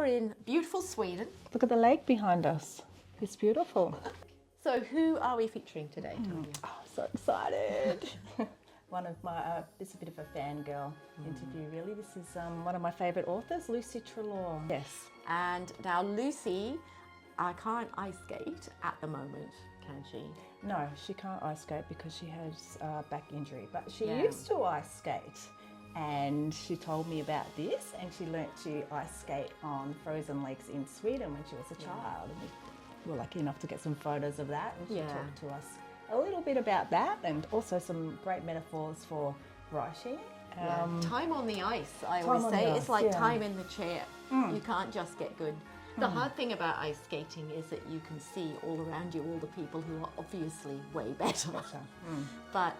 are in beautiful Sweden. Look at the lake behind us. It's beautiful. So who are we featuring today, Tania? Oh, so excited. One of my, it's a bit of a fangirl interview really. This is one of my favourite authors, Lucy Treloar. Yes. And now Lucy, can't ice skate at the moment, can she? No, she can't ice skate because she has a back injury, but she used to ice skate. And she told me about this, and she learnt to ice skate on frozen lakes in Sweden when she was a child. And we were lucky enough to get some photos of that, and she talked to us a little bit about that, and also some great metaphors for writing. Time on the ice, I always say. It's like time in the chair. You can't just get good. The hard thing about ice skating is that you can see all around you all the people who are obviously way better. But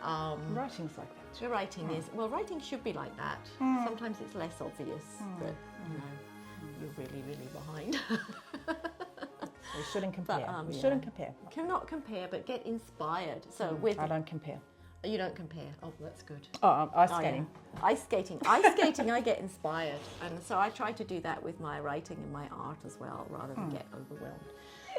writing's like that. The writing is, well, writing should be like that. Sometimes it's less obvious that, you know, you're really, really behind. We shouldn't compare. We shouldn't compare. Cannot compare, but get inspired. So I don't compare. You don't compare. Oh, that's good. Oh, ice skating. Ice skating. Ice skating, I get inspired. And so I try to do that with my writing and my art as well, rather than get overwhelmed.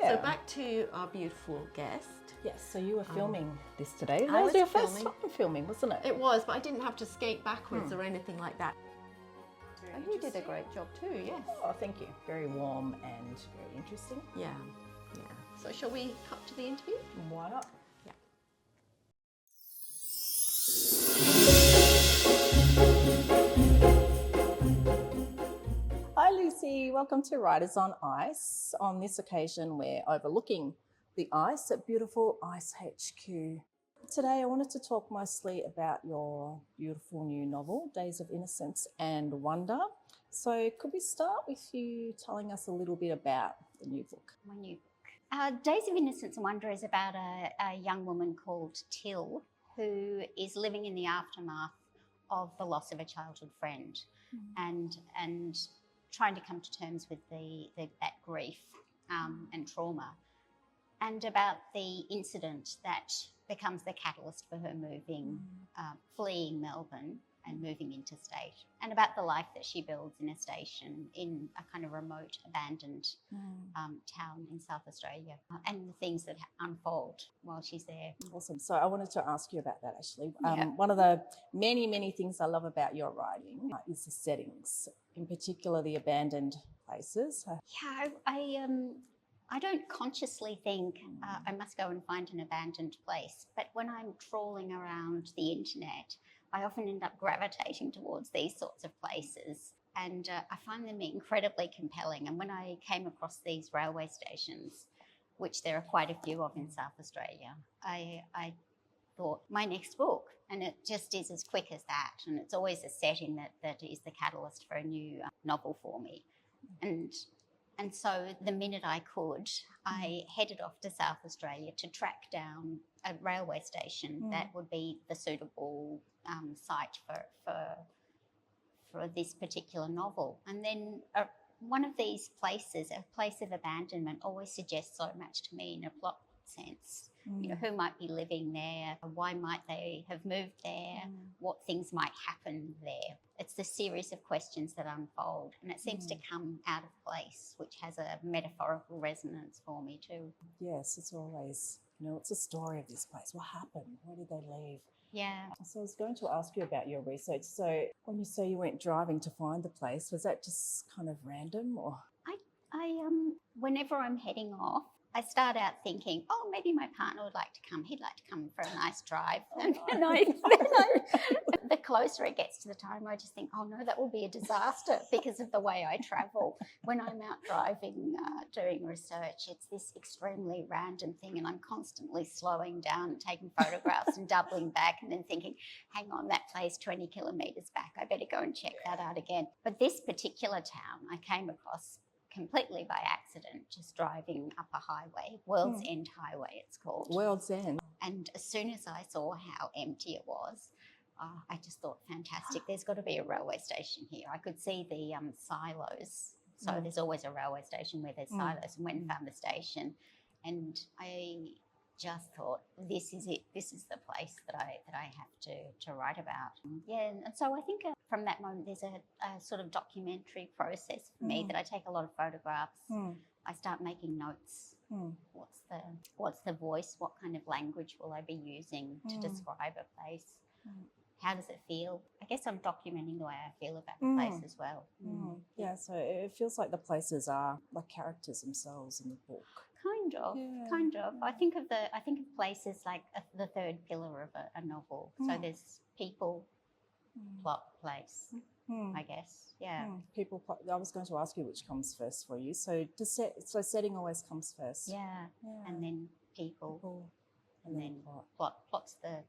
So back to our beautiful guest. Yes, so you were filming this today. That was your first time filming, wasn't it? It was, but I didn't have to skate backwards or anything like that. And you did a great job too, yes. Oh, thank you. Very warm and very interesting. Yeah. So shall we cut to the interview? Why not? Hi Lucy, welcome to Writers on Ice. On this occasion we're overlooking the ice at beautiful Ice HQ. Today I wanted to talk mostly about your beautiful new novel, Days of Innocence and Wonder. So could we start with you telling us a little bit about the new book? My new book. Days of Innocence and Wonder is about a young woman called Till who is living in the aftermath of the loss of a childhood friend and trying to come to terms with that grief and trauma, and about the incident that becomes the catalyst for her moving, fleeing Melbourne and moving interstate, and about the life that she builds in a station in a kind of remote, abandoned town in South Australia, and the things that unfold while she's there. Awesome. So I wanted to ask you about that actually. One of the many, many things I love about your writing is the settings, in particular the abandoned places. Yeah, I don't consciously think I must go and find an abandoned place, but when I'm trawling around the internet, I often end up gravitating towards these sorts of places, and I find them incredibly compelling. And when I came across these railway stations, which there are quite a few of in South Australia, I thought, my next book. And it just is as quick as that. And it's always a setting that is the catalyst for a new novel for me. And so the minute I could, I headed off to South Australia to track down a railway station that would be the suitable site for this particular novel. And then one of these places, a place of abandonment, always suggests so much to me in a plot sense. You know, who might be living there? Why might they have moved there? What things might happen there? It's the series of questions that unfold, and it seems to come out of place, which has a metaphorical resonance for me too. Yes, it's always, it's a story of this place. What happened? Where did they leave? Yeah. So I was going to ask you about your research. So when you say you went driving to find the place, was that just kind of random, or? I whenever I'm heading off, I start out thinking, oh, maybe my partner would like to come. He'd like to come for a nice drive. And the closer it gets to the time, I just think, oh no, that will be a disaster because of the way I travel. When I'm out driving, doing research, it's this extremely random thing, and I'm constantly slowing down and taking photographs and doubling back and then thinking, hang on, that place 20 kilometres back. I better go and check that out again. But this particular town I came across completely by accident, just driving up a highway, World's End Highway it's called. World's End. And as soon as I saw how empty it was, I just thought, fantastic, there's got to be a railway station here. I could see the silos. So there's always a railway station where there's silos, and went and found the station. And I just thought, this is it. This is the place that I have to write about. Yeah, and so I think from that moment there's a sort of documentary process for me that I take a lot of photographs. I start making notes. What's the voice? What kind of language will I be using to describe a place? How does it feel? I guess I'm documenting the way I feel about the place as well. Yeah, so it feels like the places are like characters themselves in the book. Kind of. I think of places like the third pillar of a novel. So there's people, plot, place. I guess, yeah. People. I was going to ask you which comes first for you. So setting always comes first. Yeah. And then people and then plot. Plot's the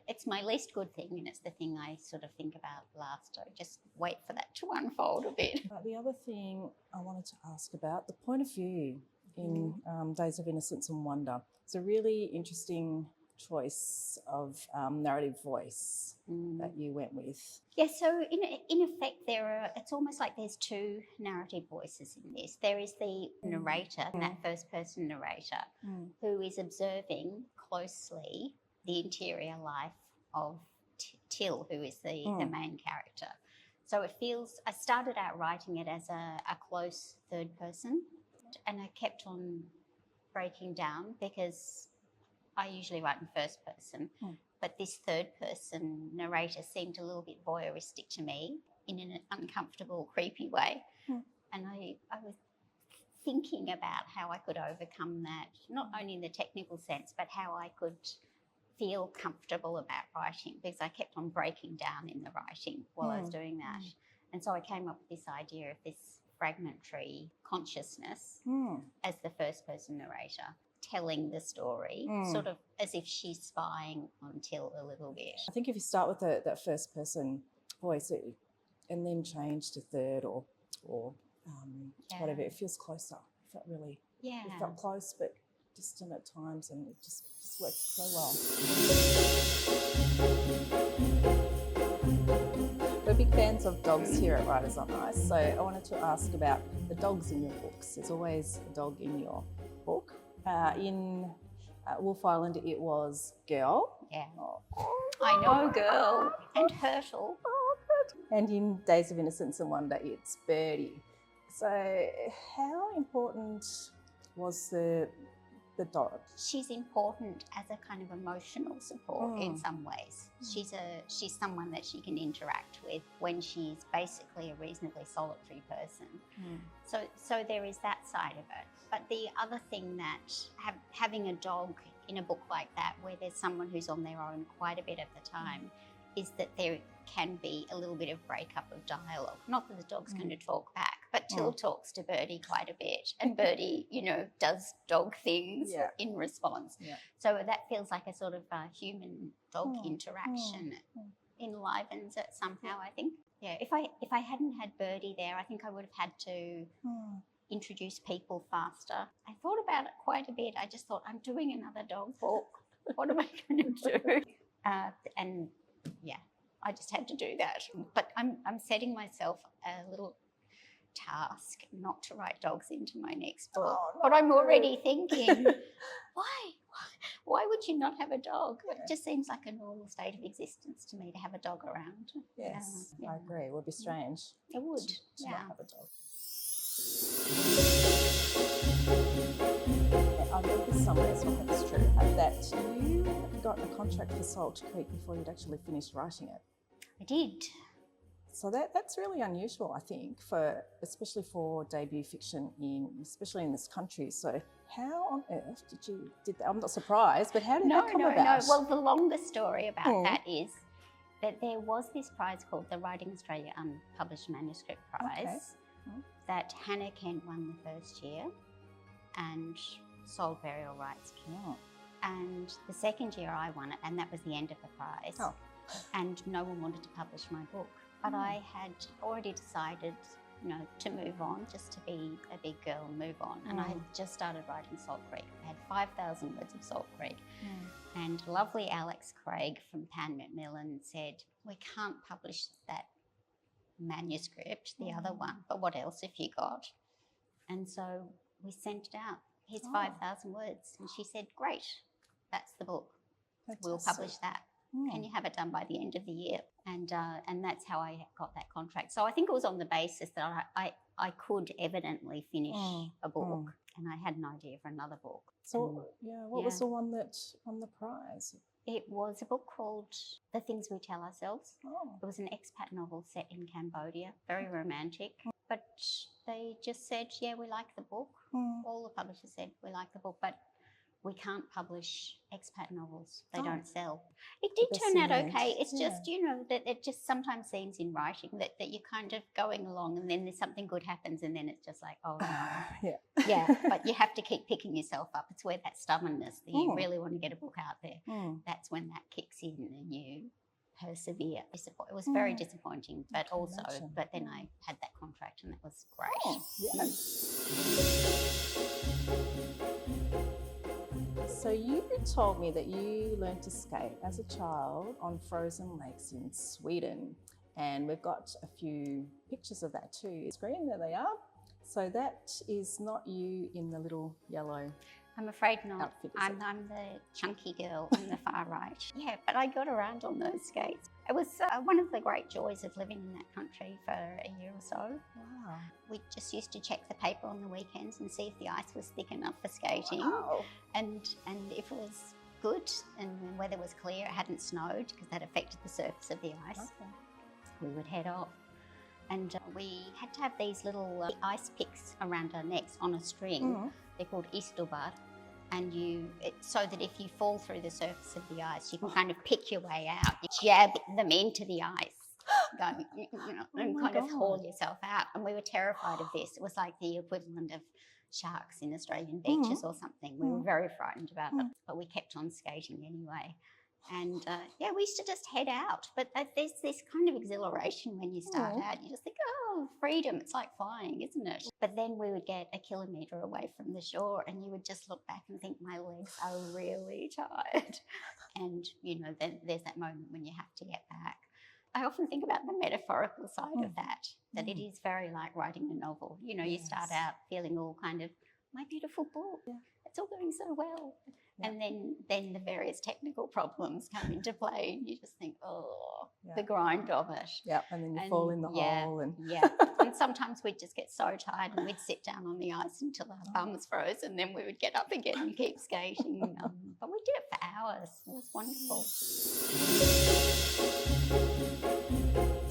it's my least good thing, and it's the thing I sort of think about last. I just wait for that to unfold a bit. The other thing I wanted to ask about, the point of view in Days of Innocence and Wonder. It's a really interesting choice of narrative voice that you went with. Yeah, so in effect it's almost like there's two narrative voices in this. There is the narrator, that first person narrator, who is observing closely the interior life of Till, who is the main character. So it feels, I started out writing it as a close third person, and I kept on breaking down because I usually write in first person, but this third person narrator seemed a little bit voyeuristic to me in an uncomfortable, creepy way. And I was thinking about how I could overcome that, not only in the technical sense, but how I could feel comfortable about writing, because I kept on breaking down in the writing while I was doing that. And so I came up with this idea of this fragmentary consciousness as the first person narrator, telling the story, sort of as if she's spying on Till a little bit. I think if you start with that first person voice and then change to third or whatever, it feels closer. It felt really, it felt close but distant at times, and it just worked so well. We're big fans of dogs here at Writers on Ice, so I wanted to ask about the dogs in your books. There's always a dog in your book. In Wolf Island, it was Girl. Yeah. I know, Girl. And Hurtle. And in Days of Innocence and Wonder, it's Birdie. So how important was the dog? She's important as a kind of emotional support in some ways. She's someone that she can interact with when she's basically a reasonably solitary person. So there is that side of it. But the other thing that having a dog in a book like that, where there's someone who's on their own quite a bit of the time, is that there can be a little bit of breakup of dialogue. Not that the dog's going to talk back, but Till talks to Birdie quite a bit, and Birdie, does dog things in response. So that feels like a sort of human-dog interaction. Enlivens it somehow, I think. Yeah, if I hadn't had Birdie there, I think I would have had to introduce people faster. I thought about it quite a bit. I just thought, I'm doing another dog book. What am I going to do? I just had to do that. But I'm setting myself a little task not to write dogs into my next book. Oh, no. But I'm already thinking, why would you not have a dog? It just seems like a normal state of existence to me to have a dog around. Yes, I agree. It would be strange. It would, to not have a dog. I read this somewhere, so I hope it's true, that you got a contract for Salt Creek before you'd actually finished writing it. I did. So that's really unusual, I think, especially for debut fiction, especially in this country. So how on earth did that? I'm not surprised, but how did that come about? No. Well, the longer story about that is that there was this prize called the Writing Australia Unpublished Manuscript Prize that Hannah Kent won the first year and sold Burial Rights. And the second year I won it, and that was the end of the prize. And no one wanted to publish my book. But I had already decided, to move on, just to be a big girl and move on. And I had just started writing Salt Creek. I had 5,000 words of Salt Creek. And lovely Alex Craig from Pan Macmillan said, we can't publish that manuscript, the other one, but what else have you got? And so we sent it out here's 5,000 words. And she said, great, that's the book. Fantastic. We'll publish that. Can you have it done by the end of the year? And that's how I got that contract. So I think it was on the basis that I could evidently finish a book, and I had an idea for another book. So what was the one that won the prize? It was a book called The Things We Tell Ourselves. Oh. It was an expat novel set in Cambodia, very romantic. But they just said, yeah, we like the book. All the publishers said, we like the book, but we can't publish expat novels. They don't sell. It did turn out okay. It's just, that it just sometimes seems in writing that you're kind of going along and then there's something good happens and then it's just like, oh, no. Yeah, but you have to keep picking yourself up. It's where that stubbornness, that you really want to get a book out there. That's when that kicks in and you persevere. It was very disappointing, but then I had that contract and that was great. So you told me that you learned to skate as a child on frozen lakes in Sweden, and we've got a few pictures of that too. Screen, there they are. So that is not you in the little yellow. I'm afraid not. Outfit, I'm the chunky girl on the far right. Yeah, but I got around on those skates. It was one of the great joys of living in that country for a year or so. Wow. We just used to check the paper on the weekends and see if the ice was thick enough for skating. Wow. And if it was good and the weather was clear, it hadn't snowed because that affected the surface of the ice, we would head off. And we had to have these little ice picks around our necks on a string. They're called istobar. And so that if you fall through the surface of the ice, you can kind of pick your way out. You jab them into the ice, and kind of haul yourself out. And we were terrified of this. It was like the equivalent of sharks in Australian beaches or something. We were very frightened about it, but we kept on skating anyway. And we used to just head out. But there's this kind of exhilaration when you start out. You just think, oh, freedom. It's like flying, isn't it? But then we would get a kilometre away from the shore and you would just look back and think, my legs are really tired. And, then there's that moment when you have to get back. I often think about the metaphorical side of that it is very like writing a novel. You start out feeling all kind of, my beautiful book, it's all going so well. And then the various technical problems come into play and you just think, the grind of it. Yeah, and then you fall in the hole. And sometimes we'd just get so tired and we'd sit down on the ice until our bums froze and then we would get up again and keep skating. But we did it for hours. It was wonderful.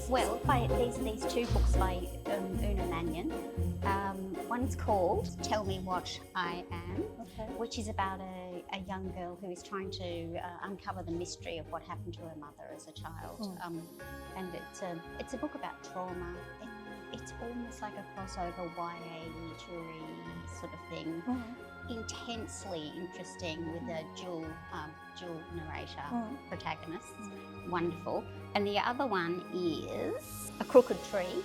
Well, these two books by Una Mannion. One's called Tell Me What I Am, which is about a young girl who is trying to uncover the mystery of what happened to her mother as a child. And it's a book about trauma. It's almost like a crossover YA literary sort of thing. Intensely interesting with a dual narrator protagonist. Wonderful. And the other one is A Crooked Tree,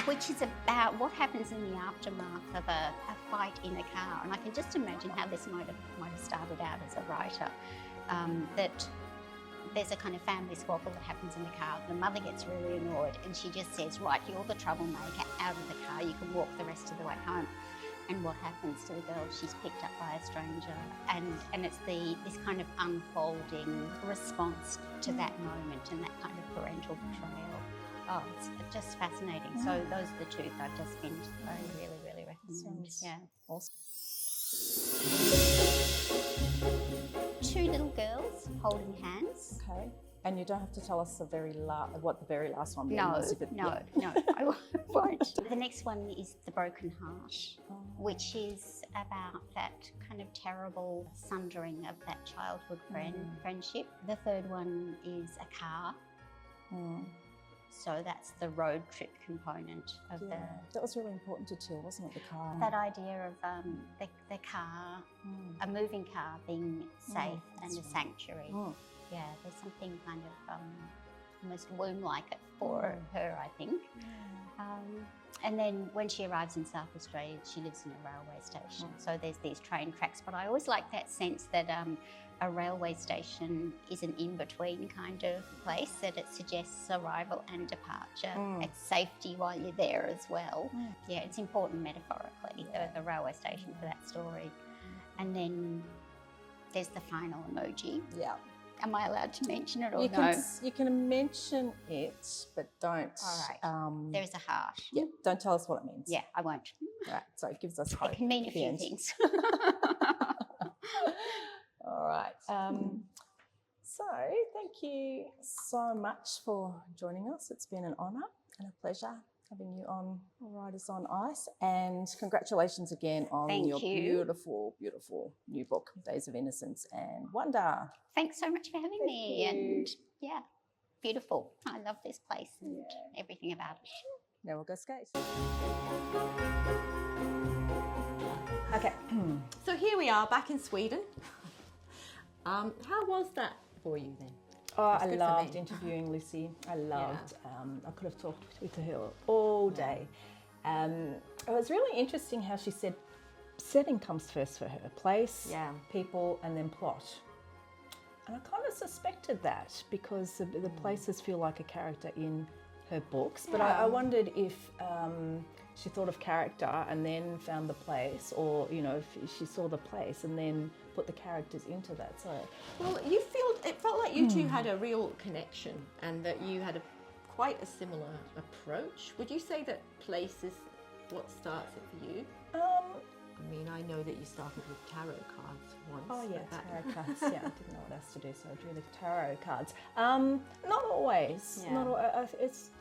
which is about what happens in the aftermath of a fight in a car. And I can just imagine how this might have started out as a writer, that there's a kind of family squabble that happens in the car. The mother gets really annoyed and she just says, right, you're the troublemaker, out of the car, you can walk the rest of the way home. And what happens to the girl? She's picked up by a stranger, and it's this kind of unfolding response to that moment and that kind of parental betrayal. Oh, it's just fascinating. So those are the two that I've just finished. I really, really recommend. Awesome. Two little girls holding hands. Okay. And you don't have to tell us what the very last one was. No, I won't. The next one is The Broken Heart, which is about that kind of terrible sundering of that childhood friendship. The third one is a car. So that's the road trip component of the... That was really important to Till, wasn't it, the car? That idea of the car, a moving car being safe and a sanctuary. Yeah, there's something kind of almost womb-like for her, I think. And then when she arrives in South Australia, she lives in a railway station. So there's these train tracks. But I always like that sense that a railway station is an in-between kind of place, that it suggests arrival and departure. It's safety while you're there as well. Yeah, it's important metaphorically, the railway station for that story. And then there's the final emoji. Yeah. Am I allowed to mention it or You can mention it, but don't. All right. There's a heart. Yeah, don't tell us what it means. Yeah, I won't. Right, so it gives us hope. It can mean a at the few end. things. All right. So thank you so much for joining us. It's been an honour and a pleasure having you on Writers on Ice, and congratulations again on Thank your you. beautiful, beautiful new book, Days of Innocence and Wonder. Thanks so much for having me. And yeah, beautiful. I love this place and everything about it. Now we'll go skate. Okay. So here we are back in Sweden. How was that for you then? Oh, I good for loved me. interviewing Lucy. I loved. I could have talked with her all day. It was really interesting how she said setting comes first for her. Place, people, and then plot. And I kind of suspected that because the places feel like a character in her books. But I wondered if she thought of character and then found the place, or if she saw the place and then put the characters into that. So, well, it felt like you two had a real connection, and that you had quite a similar approach. Would you say that place is what starts it for you? I mean, I know that you started with tarot cards once. Oh yeah, tarot cards. Yeah, I didn't know what else to do, so I drew the tarot cards. Not always. Yeah. Not always.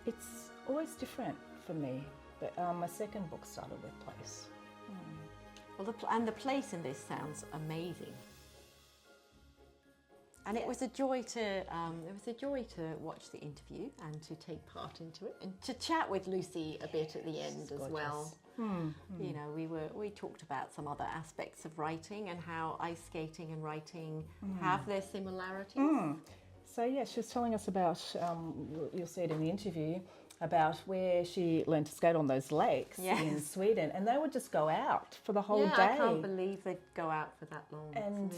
It's always different for me. But my second book started with place. Well, the place in this sounds amazing. And it was a joy to watch the interview and to take part into it and to chat with Lucy a bit at the end as well. You know, we talked about some other aspects of writing and how ice skating and writing have their similarities. So yeah, she was telling us about, you'll see it in the interview, about where she learned to skate on those lakes in Sweden, and they would just go out for the whole day. I can't believe they'd go out for that long. And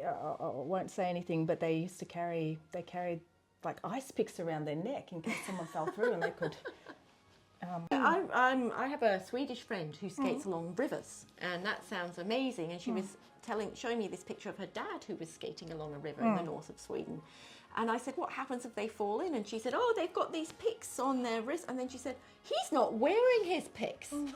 I won't say anything, but they carried like ice picks around their neck in case someone fell through, and they could. I have a Swedish friend who skates along rivers, and that sounds amazing. And she was showing me this picture of her dad who was skating along a river in the north of Sweden. And I said, what happens if they fall in? And she said, oh, they've got these picks on their wrist. And then she said, he's not wearing his picks. And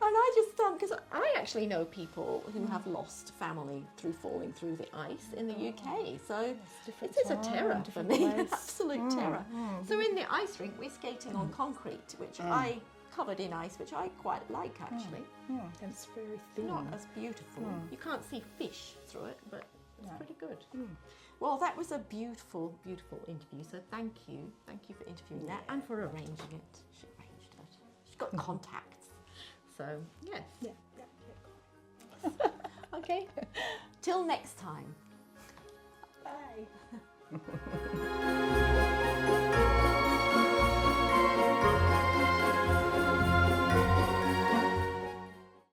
I just, because I actually know people who have lost family through falling through the ice in the UK. So this is a terror for me, absolute terror. So in the ice rink, we're skating on concrete, which I covered in ice, which I quite like actually. It's very thin. Not as beautiful. You can't see fish through it, but it's pretty good. Well, that was a beautiful, beautiful interview. So thank you for interviewing that and for arranging it. She arranged it. She's got contacts. So yes. Yeah. Okay. Till next time. Bye.